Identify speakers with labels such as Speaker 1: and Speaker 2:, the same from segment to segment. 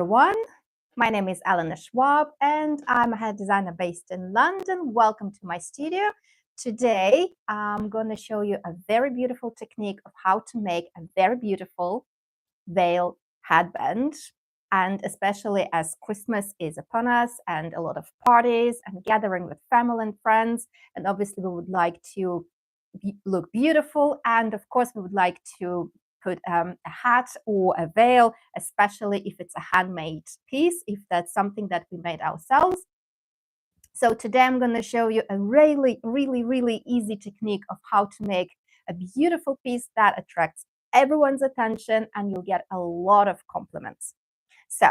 Speaker 1: Everyone, my name is Elena Shvab and I'm a head designer based in London. Welcome to my studio. Today I'm going to show you a very beautiful technique of how to make a very beautiful veil headband, and especially as Christmas is upon us and a lot of parties and gathering with family and friends, and obviously we would like to look beautiful, and of course we would like to put a hat or a veil, especially if it's a handmade piece, if that's something that we made ourselves. So today I'm going to show you a really easy technique of how to make a beautiful piece that attracts everyone's attention and you'll get a lot of compliments. So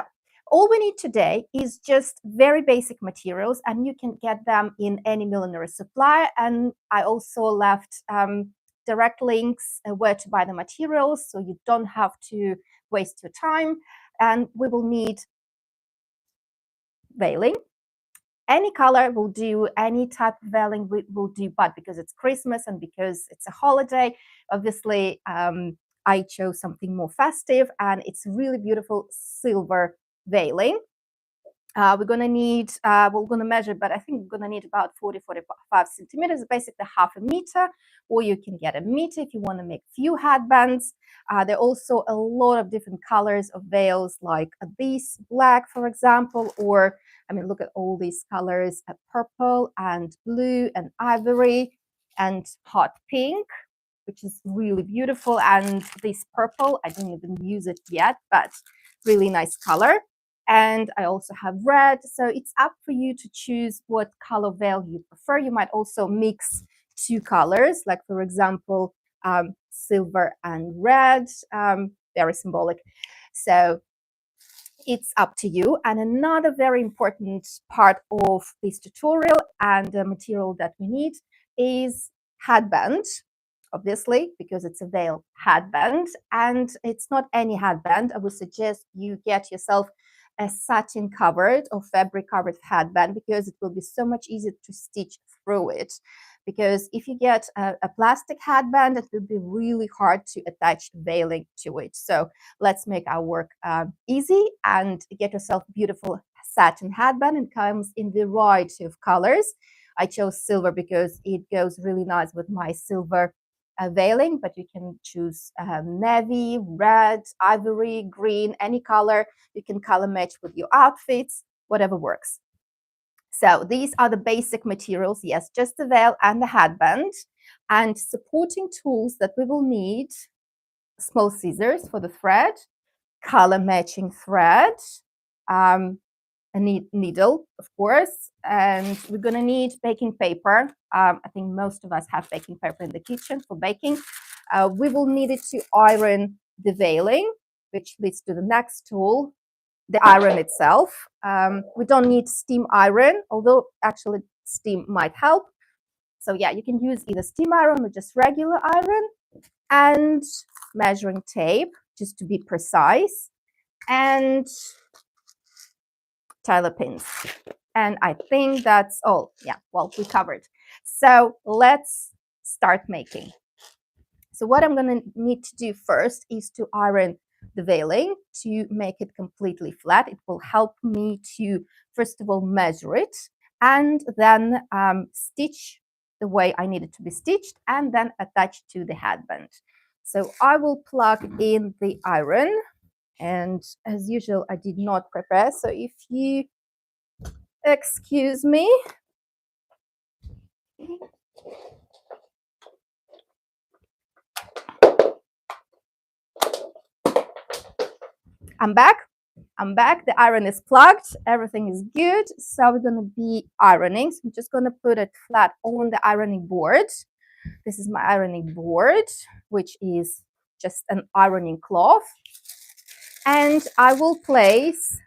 Speaker 1: all we need today is just very basic materials, and you can get them in any millinery supplier. And I also left direct links where to buy the materials, so you don't have to waste your time. And we will need veiling. Any color will do, any type of veiling will do, but because it's Christmas and because it's a holiday, obviously I chose something more festive, and it's really beautiful silver veiling. We're going to need, we're going to measure, but I think we're going to need about 40-45 centimeters, basically half a meter, or you can get a meter if you want to make few headbands. There are also a lot of different colors of veils, like this black, for example, or I mean, look at all these colors, purple and blue and ivory and hot pink, which is really beautiful. And this purple, I didn't even use it yet, but really nice color. And I also have red. So it's up for you to choose what color veil you prefer. You might also mix two colors, like for example, silver and red, very symbolic. So it's up to you. And another very important part of this tutorial and the material that we need is headband, obviously, because it's a veil headband. And it's not any headband. I would suggest you get yourself a satin covered or fabric covered headband, because it will be so much easier to stitch through it. Because if you get a plastic headband, it will be really hard to attach veiling to it. So let's make our work easy and get yourself a beautiful satin headband. It comes in a variety of colors. I chose silver because it goes really nice with my silver veiling, but you can choose navy, red, ivory, green, any color. You can color match with your outfits, whatever works. So these are the basic materials. Yes, just the veil and the headband. And supporting tools that we will need: small scissors for the thread, color matching thread, a needle, of course, and we're going to need baking paper. I think most of us have baking paper in the kitchen for baking. We will need it to iron the veiling, which leads to the next tool, the iron itself. We don't need steam iron, although actually steam might help. So yeah, you can use either steam iron or just regular iron, and measuring tape, just to be precise, and Tyler pins. And I think that's all. Yeah, well, we covered. So let's start making. So what I'm going to need to do first is to iron the veiling to make it completely flat. It will help me to, first of all, measure it, and then stitch the way I need it to be stitched, and then attach to the headband. So I will plug in the iron, and as usual, I did not prepare. So if you excuse me. I'm back. The iron is plugged. Everything is good. So we're going to be ironing. So I'm just going to put it flat on the ironing board. This is my ironing board, which is just an ironing cloth. And I will place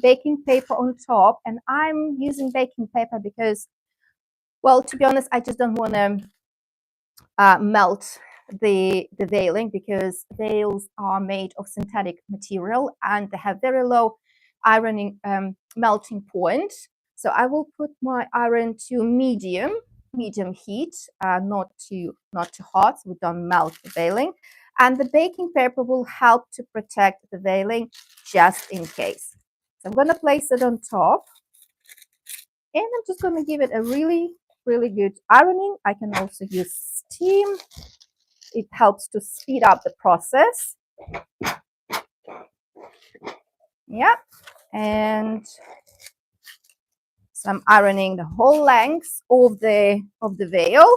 Speaker 1: baking paper on top. And I'm using baking paper because, well, to be honest, I just don't want to melt the veiling, because veils are made of synthetic material and they have very low ironing melting point. So I will put my iron to medium heat, not too hot, so we don't melt the veiling. And the baking paper will help to protect the veiling just in case. So I'm going to place it on top, and I'm just going to give it a really, really good ironing. I can also use steam. It helps to speed up the process. Yeah, and so I'm ironing the whole length of the veil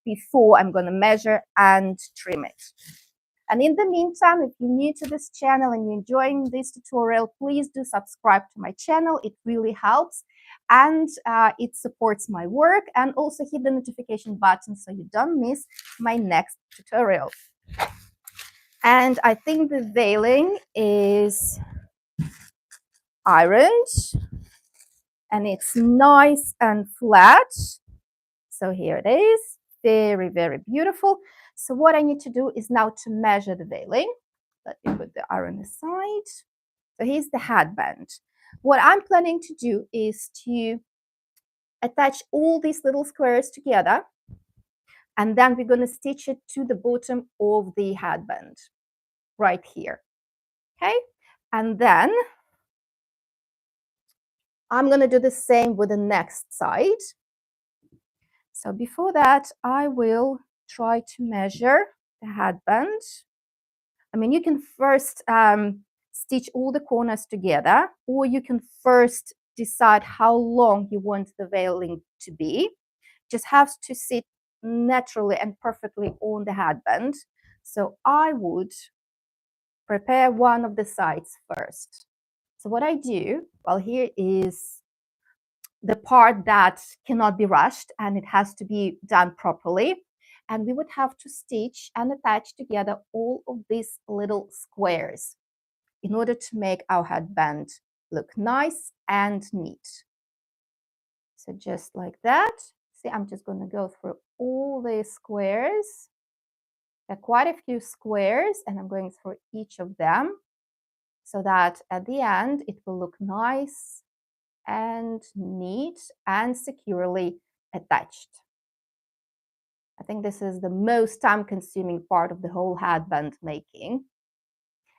Speaker 1: before I'm going to measure and trim it. And in the meantime, if you're new to this channel and you're enjoying this tutorial, please do subscribe to my channel. It really helps, and it supports my work. And also hit the notification button so you don't miss my next tutorial. And I think the veiling is ironed and it's nice and flat. So here it is, very, very beautiful. So what I need to do is now to measure the veiling. Let me put the iron aside. So here's the headband. What I'm planning to do is to attach all these little squares together, and then we're going to stitch it to the bottom of the headband right here. Okay, and then I'm going to do the same with the next side. So before that, I will try to measure the headband. I mean, you can first stitch all the corners together, or you can first decide how long you want the veiling to be. Just has to sit naturally and perfectly on the headband. So I would prepare one of the sides first. So what I do, well, here is the part that cannot be rushed and it has to be done properly. And we would have to stitch and attach together all of these little squares in order to make our headband look nice and neat. So just like that. See, I'm just going to go through all these squares. There are quite a few squares, and I'm going through each of them so that at the end it will look nice and neat and securely attached. I think this is the most time-consuming part of the whole headband making.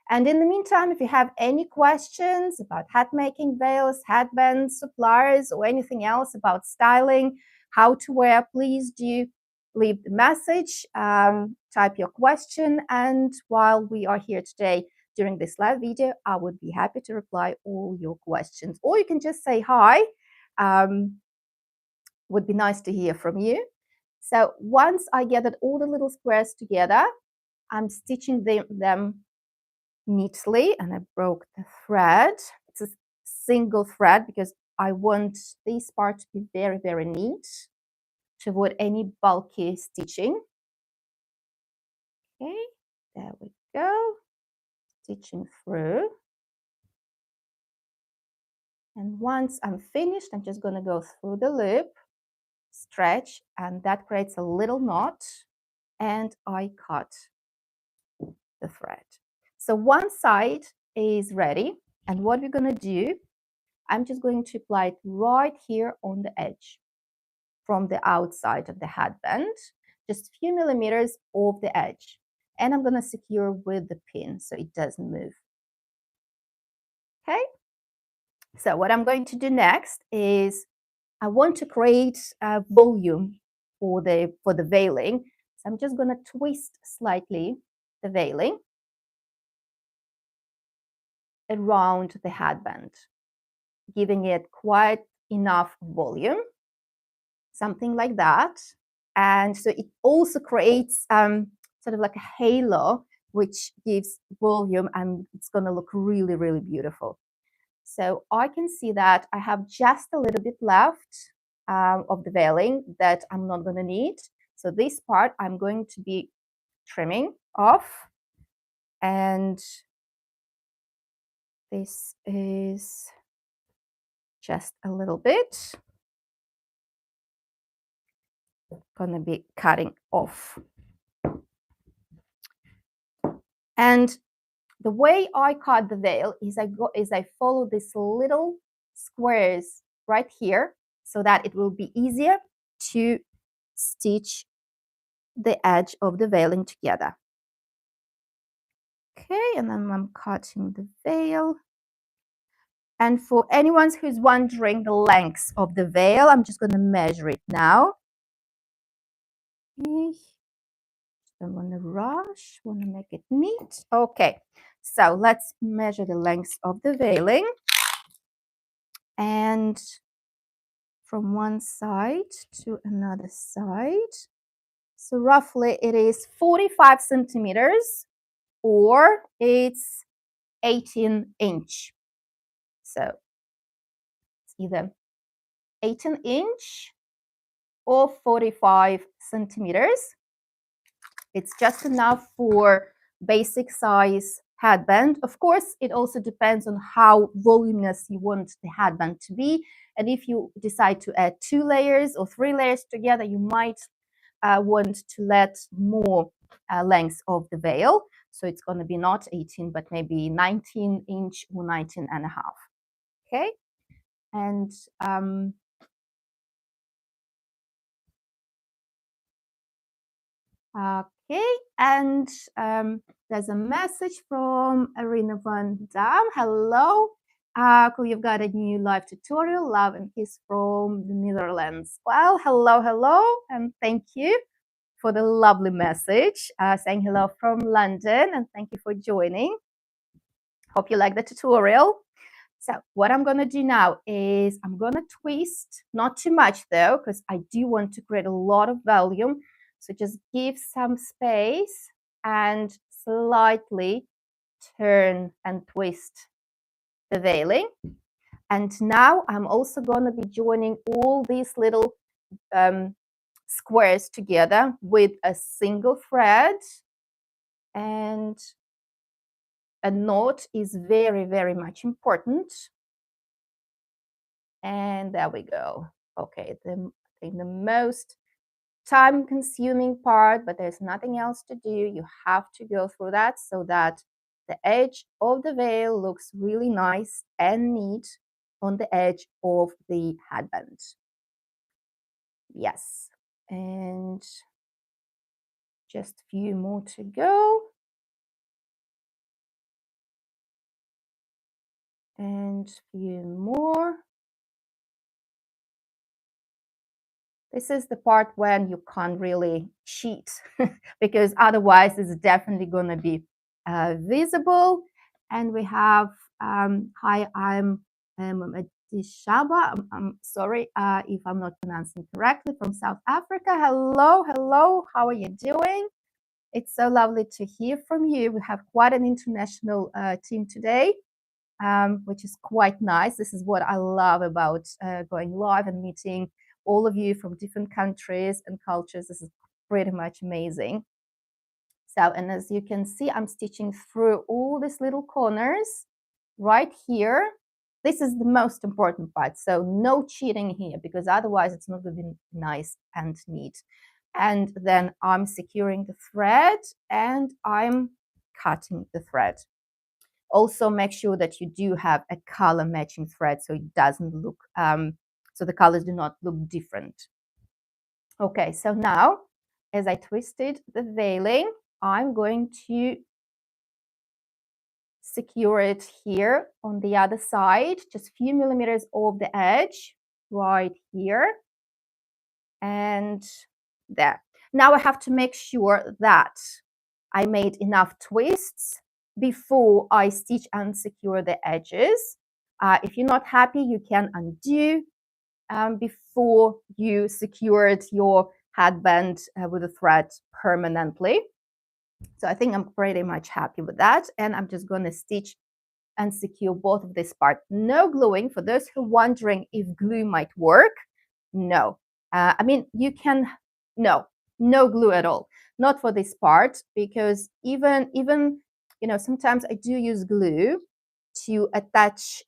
Speaker 1: And in the meantime, if you have any questions about hat making, veils, headbands, suppliers, or anything else about styling, how to wear, please do leave the message, type your question, and while we are here today during this live video, I would be happy to reply all your questions. Or you can just say hi. Would be nice to hear from you. So once I gathered all the little squares together, I'm stitching them neatly, and I broke the thread. It's a single thread because I want this part to be very, very neat to avoid any bulky stitching. Okay, there we go. Stitching through. And once I'm finished, I'm just going to go through the loop, stretch, and that creates a little knot, and I cut the thread. So one side is ready, and what we're going to do, I'm just going to apply it right here on the edge from the outside of the headband, just a few millimeters off the edge, and I'm going to secure with the pin so it doesn't move. Okay, so what I'm going to do next is I want to create a volume for the veiling, so I'm just going to twist slightly the veiling around the headband, giving it quite enough volume, something like that. And so it also creates sort of like a halo, which gives volume, and it's going to look really, really beautiful. So I can see that I have just a little bit left of the veiling that I'm not going to need. So this part I'm going to be trimming off, and this is just a little bit. Going to be cutting off. And the way I cut the veil is I follow these little squares right here so that it will be easier to stitch the edge of the veiling together. Okay, and then I'm cutting the veil. And for anyone who's wondering the length of the veil, I'm just going to measure it now. Okay. Don't want to rush, want to make it neat. Okay, so let's measure the length of the veiling. And from one side to another side. So roughly it is 45 centimeters or it's 18 inch. So it's either 18 inch or 45 centimeters. It's just enough for basic size headband. Of course, it also depends on how voluminous you want the headband to be. And if you decide to add 2 layers or 3 layers together, you might want to let more length of the veil. So it's going to be not 18, but maybe 19 inch or 19 and a half. Okay. And okay, and there's a message from Arena Van Dam. Hello, you've got a new live tutorial. Love and peace from the Netherlands. Well, hello, and thank you for the lovely message. Saying hello from London, and thank you for joining. Hope you like the tutorial. So what I'm going to do now is I'm going to twist, not too much though, because I do want to create a lot of volume. So just give some space and slightly turn and twist the veiling. And now I'm also going to be joining all these little squares together with a single thread. And a knot is very, very much important. And there we go. Okay, the most time-consuming part, but there's nothing else to do. You have to go through that so that the edge of the veil looks really nice and neat on the edge of the headband. Yes, and just a few more to go. And a few more. This is the part when you can't really cheat because otherwise it's definitely going to be visible. And we have, hi, I'm Shaba. I'm sorry if I'm not pronouncing correctly, from South Africa. Hello, how are you doing? It's so lovely to hear from you. We have quite an international team today. Which is quite nice. This is what I love about going live and meeting all of you from different countries and cultures. This is pretty much amazing. So, and as you can see, I'm stitching through all these little corners right here. This is the most important part. So no cheating here, because otherwise it's not going to be nice and neat. And then I'm securing the thread and I'm cutting the thread. Also make sure that you do have a color matching thread so it doesn't look, so the colors do not look different. Okay, so now as I twisted the veiling, I'm going to secure it here on the other side, just a few millimeters off the edge, right here and there. Now I have to make sure that I made enough twists before I stitch and secure the edges. If you're not happy, you can undo before you secured your headband with a thread permanently. So I think I'm pretty much happy with that. And I'm just going to stitch and secure both of this part. No gluing. For those who are wondering if glue might work, no. I mean, you can, no glue at all. Not for this part, because even you know, sometimes I do use glue to attach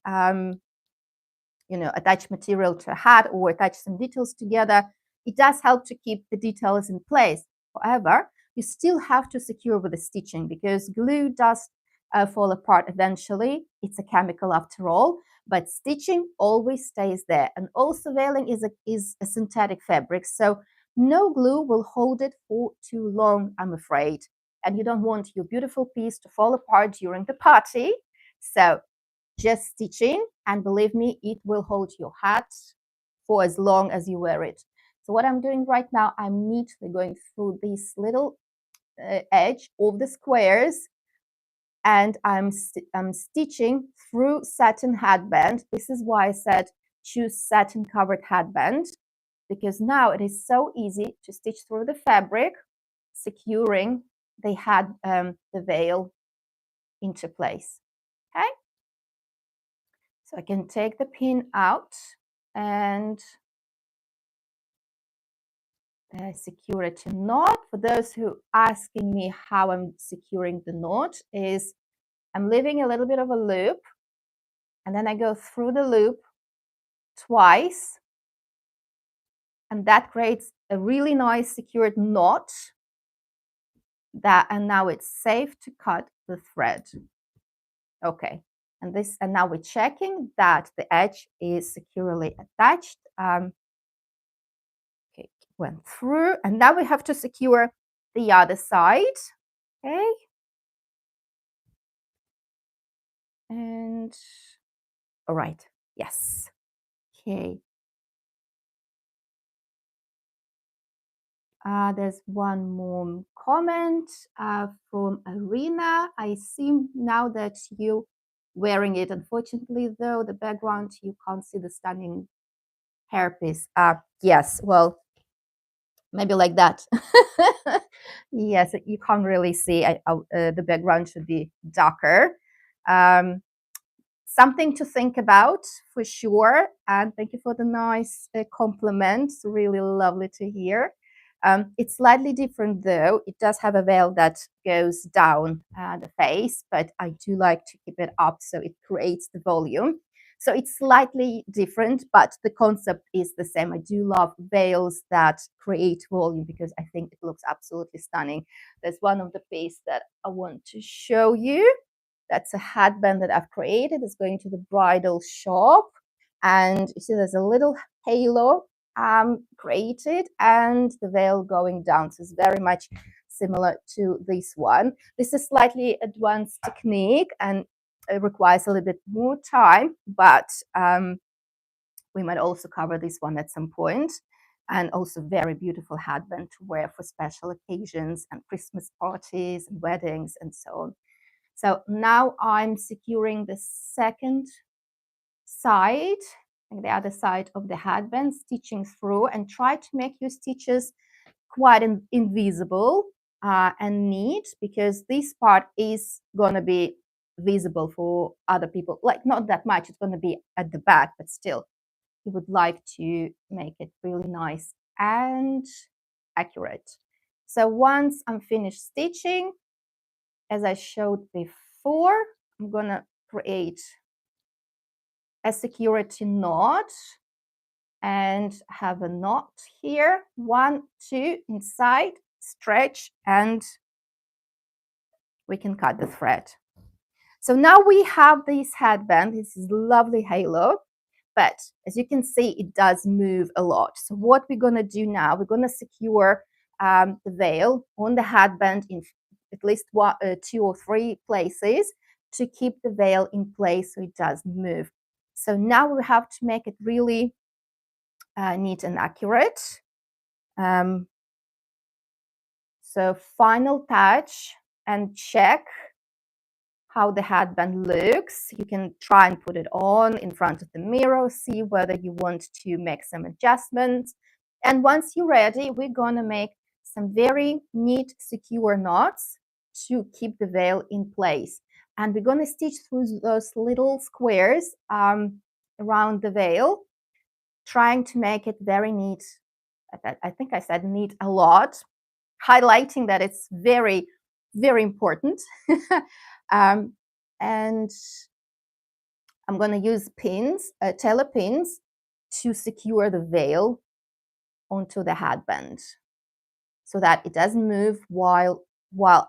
Speaker 1: attach material to a hat or attach some details together. It does help to keep the details in place. However, you still have to secure with the stitching, because glue does fall apart eventually. It's a chemical after all, but stitching always stays there. And also veiling is a synthetic fabric, so no glue will hold it for too long, I'm afraid. and you don't want your beautiful piece to fall apart during the party. So just stitching, and believe me, it will hold your hat for as long as you wear it. So what I'm doing right now, I'm neatly going through this little edge of the squares, and I'm stitching through satin headband. This is why I said choose satin covered headband, because now it is so easy to stitch through the fabric, securing the veil into place. Okay, so I can take the pin out and secure it to knot. For those who are asking me how I'm securing the knot, is I'm leaving a little bit of a loop, and then I go through the loop twice, and that creates a really nice secured knot. And now it's safe to cut the thread. Okay, and now we're checking that the edge is securely attached. Okay, went through, and now we have to secure the other side. Okay, and all right, yes. Okay. There's one more comment from Arena. I see now that you wearing it. Unfortunately, though, the background, you can't see the stunning hairpiece. Yes, well, maybe like that. Yes, you can't really see. The background should be darker. Something to think about for sure. And thank you for the nice compliments. Really lovely to hear. It's slightly different though. It does have a veil that goes down the face, but I do like to keep it up so it creates the volume. So it's slightly different, but the concept is the same. I do love veils that create volume because I think it looks absolutely stunning. There's one of the pieces that I want to show you. That's a headband that I've created. It's going to the bridal shop. And you see there's a little halo created and the veil going down. So it's very much similar to this one. This is slightly advanced technique and it requires a little bit more time, but we might also cover this one at some point. And also very beautiful headband to wear for special occasions and Christmas parties and weddings and so on. So now I'm securing the second side, and the other side of the headband, stitching through, and try to make your stitches quite invisible and neat, because this part is going to be visible for other people. Like not that much, it's going to be at the back, but still you would like to make it really nice and accurate. So once I'm finished stitching, as I showed before, I'm gonna create a security knot and have a knot here, 1, 2 inside, stretch, and we can cut the thread. So now we have this headband. This is lovely halo, but as you can see, it does move a lot. So what we're gonna do now, we're gonna secure the veil on the headband in at least 2 or 3 places to keep the veil in place so it doesn't move. So now we have to make it really neat and accurate. So final touch and check how the headband looks. You can try and put it on in front of the mirror, see whether you want to make some adjustments. And once you're ready, we're gonna make some very neat, secure knots to keep the veil in place. And we're gonna stitch through those little squares around the veil, trying to make it very neat. I think I said neat a lot, highlighting that it's very, very important. And I'm going to use pins, tailor pins, to secure the veil onto the headband so that it doesn't move while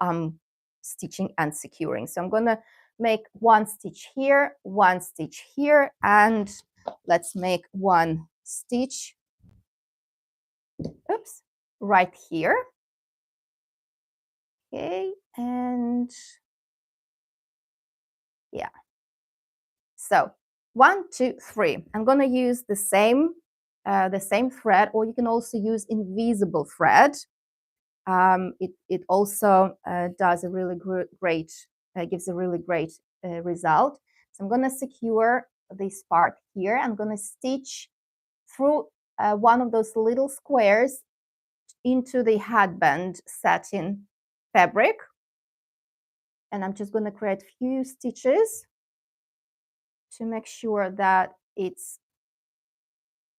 Speaker 1: I'm stitching and securing. So I'm going to make 1 stitch here, 1 stitch here, and let's make 1 stitch, oops, right here. Okay, And yeah, so 1, 2, 3. I'm going to use the same thread, or you can also use invisible thread. It also does a really great, gives a really great result. So I'm going to secure this part here. I'm going to stitch through one of those little squares into the headband satin fabric. And I'm just going to create a few stitches to make sure that it's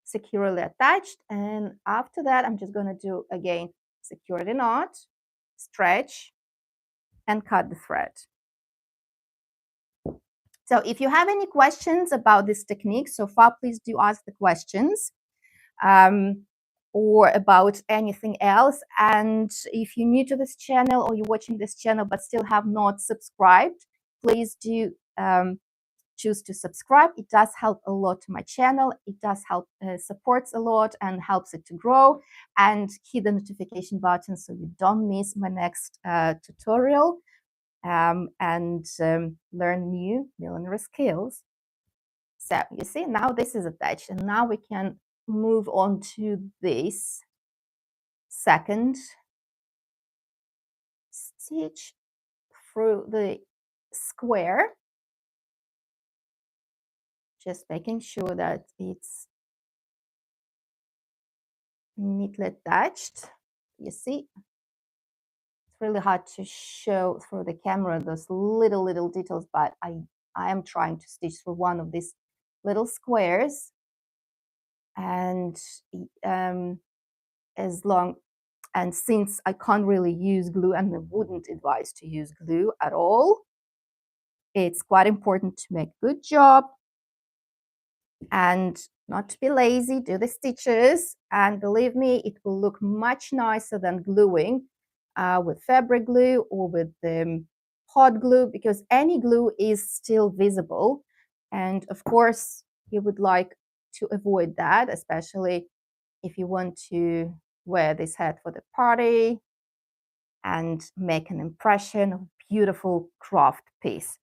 Speaker 1: securely attached. And after that, I'm just going to do again, secure the knot, stretch, and cut the thread. So if you have any questions about this technique so far, please do ask the questions, or about anything else. And if you're new to this channel or you're watching this channel but still have not subscribed, please do choose to subscribe. It does help a lot to my channel. It does help, supports a lot and helps it to grow. And hit the notification button so you don't miss my next tutorial. And learn new millinery skills. So you see, now this is attached, and now we can move on to this second stitch through the square, just making sure that it's neatly attached. You see, it's really hard to show through the camera those little details, but I am trying to stitch through one of these little squares. And since I can't really use glue, and I wouldn't advise to use glue at all, it's quite important to make a good job and not to be lazy. Do the stitches, and believe me, it will look much nicer than gluing with fabric glue or with hot glue, because any glue is still visible. And of course, you would like to avoid that, especially if you want to wear this hat for the party and make an impression of beautiful craft piece.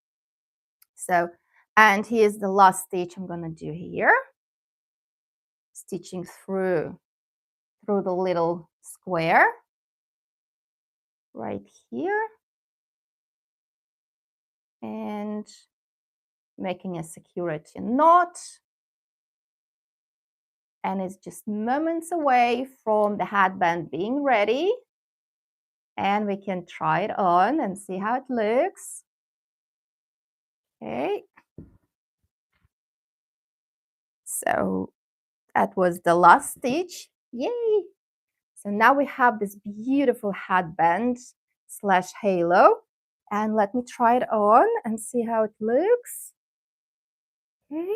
Speaker 1: So, and here's the last stitch I'm going to do here, stitching through the little square right here and making a security knot. And it's just moments away from the headband being ready, and we can try it on and see how it looks. Okay, so that was the last stitch. Yay! So now we have this beautiful headband slash halo, and let me try it on and see how it looks. Okay.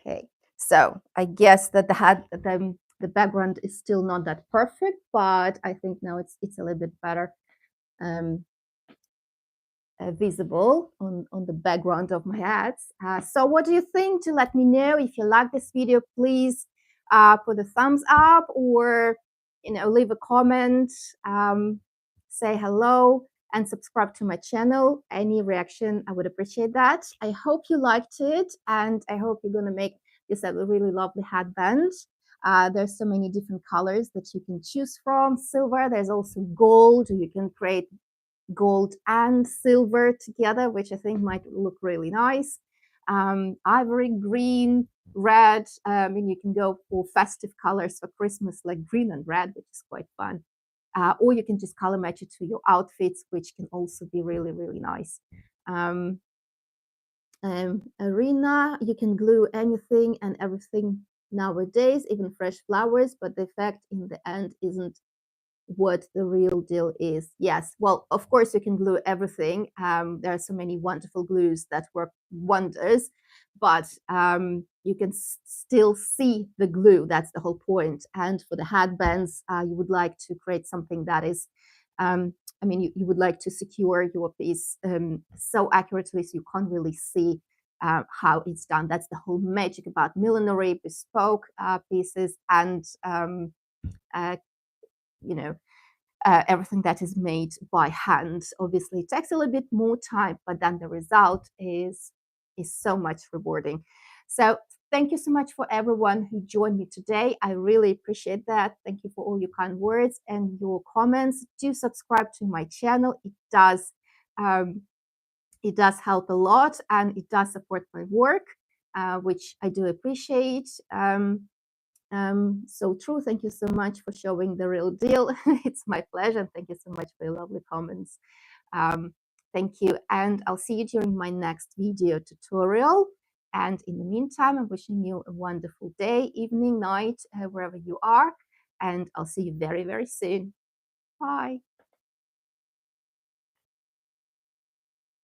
Speaker 1: Okay, so I guess that the background is still not that perfect, but I think now it's a little bit better visible on the background of my hats. So what do you think? To let me know. If you like this video, please put a thumbs up, or leave a comment, say hello, and subscribe to my channel. Any reaction, I would appreciate that. I hope you liked it, and I hope you're gonna make this a really lovely headband. There's so many different colors that you can choose from. Silver, there's also gold. You can create gold and silver together, which I think might look really nice. Ivory green, red. And you can go for festive colors for Christmas, like green and red, which is quite fun. Or you can just color match it to your outfits, which can also be really nice. Arena, you can glue anything and everything nowadays, even fresh flowers, but the effect in the end isn't what the real deal is. Yes, well, of course you can glue everything. There are so many wonderful glues that work wonders, but you can still see the glue. That's the whole point. And for the headbands, you would like to create something that is you would like to secure your piece so accurately so you can't really see how it's done. That's the whole magic about millinery, bespoke pieces, and you know, everything that is made by hand. Obviously, it takes a little bit more time, but then the result is so much rewarding. So thank you so much for everyone who joined me today. I really appreciate that. Thank you for all your kind words and your comments. Do subscribe to my channel. Um, it does help a lot, and it does support my work, which I do appreciate. So true, thank you so much for showing the real deal. It's my pleasure. Thank you so much for your lovely comments. Um, thank you, and I'll see you during my next video tutorial. And in the meantime, I'm wishing you a wonderful day, evening, night, wherever you are. And I'll see you very, very soon. Bye.